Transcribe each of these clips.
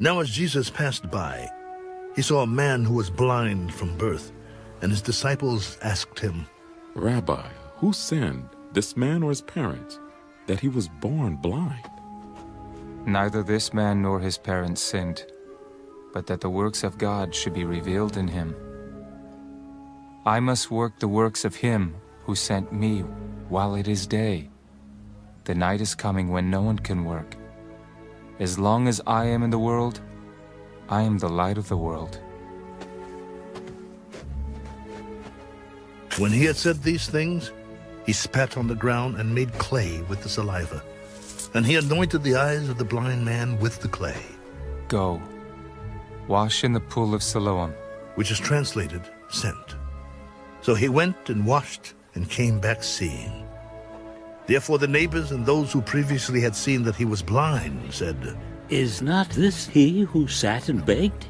Now as Jesus passed by, he saw a man who was blind from birth, and his disciples asked him, Rabbi, who sinned, this man or his parents, that he was born blind? Neither this man nor his parents sinned, but that the works of God should be revealed in him. I must work the works of him who sent me while it is day. The night is coming when no one can work. As long as I am in the world, I am the light of the world. When he had said these things, he spat on the ground and made clay with the saliva. And he anointed the eyes of the blind man with the clay. Go, wash in the pool of Siloam. Which is translated, sent. So he went and washed and came back seeing. Therefore the neighbors and those who previously had seen that he was blind said, Is not this he who sat and begged?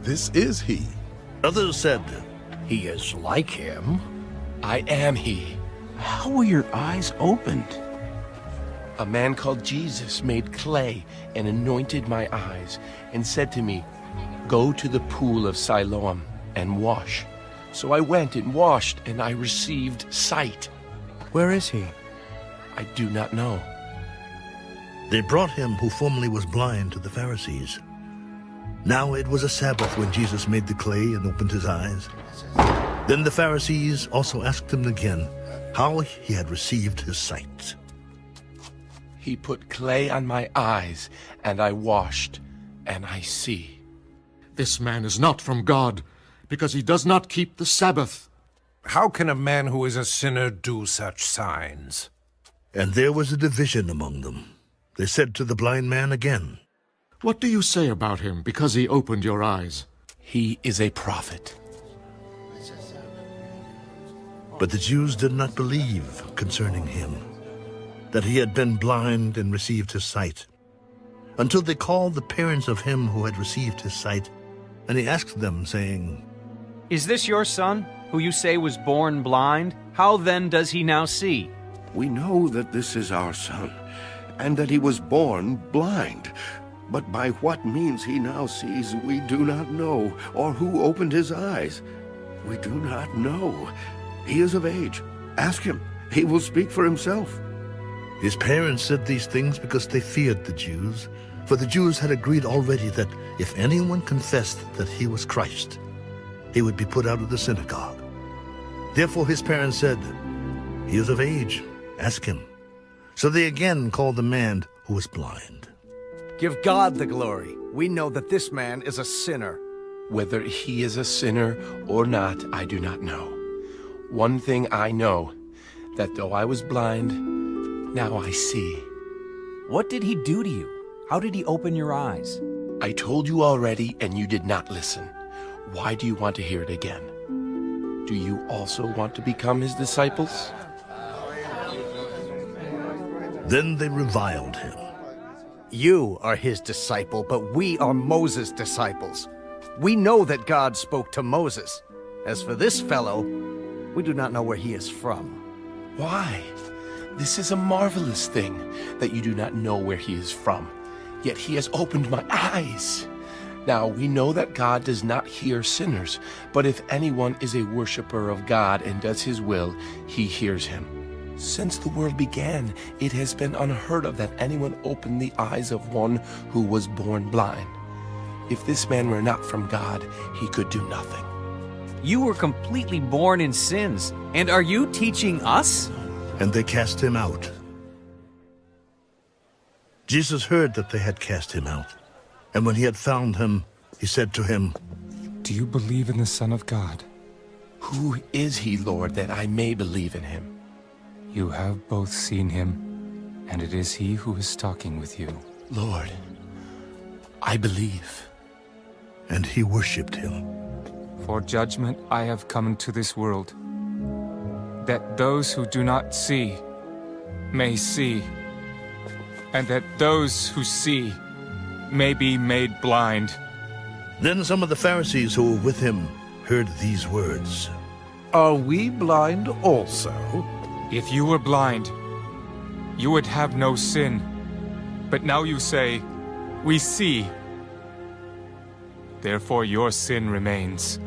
This is he. Others said, He is like him. I am he. How were your eyes opened? A man called Jesus made clay and anointed my eyes and said to me, Go to the pool of Siloam and wash. So I went and washed, and I received sight. Where is he? I do not know. They brought him who formerly was blind to the Pharisees. Now it was a Sabbath when Jesus made the clay and opened his eyes. Then the Pharisees also asked him again how he had received his sight. He put clay on my eyes, and I washed, and I see. This man is not from God, because he does not keep the Sabbath. How can a man who is a sinner do such signs? And there was a division among them. They said to the blind man again, What do you say about him, because he opened your eyes? He is a prophet. But the Jews did not believe concerning him, that he had been blind and received his sight, until they called the parents of him who had received his sight, and he asked them, saying, Is this your son, who you say was born blind? How then does he now see? We know that this is our son, and that he was born blind. But by what means he now sees we do not know, or who opened his eyes. We do not know. He is of age. Ask him. He will speak for himself. His parents said these things because they feared the Jews, for the Jews had agreed already that if anyone confessed that he was Christ, he would be put out of the synagogue. Therefore his parents said, He is of age. Ask him. So they again called the man who was blind. Give God the glory. We know that this man is a sinner. Whether he is a sinner or not, I do not know. One thing I know, that though I was blind, now I see. What did he do to you? How did he open your eyes? I told you already, and you did not listen. Why do you want to hear it again? Do you also want to become his disciples? Then they reviled him. You are his disciple, but we are Moses' disciples. We know that God spoke to Moses. As for this fellow, we do not know where he is from. Why? This is a marvelous thing, that you do not know where he is from. Yet he has opened my eyes. Now we know that God does not hear sinners, but if anyone is a worshiper of God and does his will, he hears him. Since the world began, it has been unheard of that anyone opened the eyes of one who was born blind. If this man were not from God, he could do nothing. You were completely born in sins, and are you teaching us? And they cast him out. Jesus heard that they had cast him out, and when he had found him, he said to him, Do you believe in the Son of God? Who is he, Lord, that I may believe in him? You have both seen him, and it is he who is talking with you. Lord, I believe. And he worshipped him. For judgment I have come into this world, that those who do not see may see, and that those who see may be made blind. Then some of the Pharisees who were with him heard these words. Are we blind also? If you were blind, you would have no sin. But now you say, We see. Therefore your sin remains.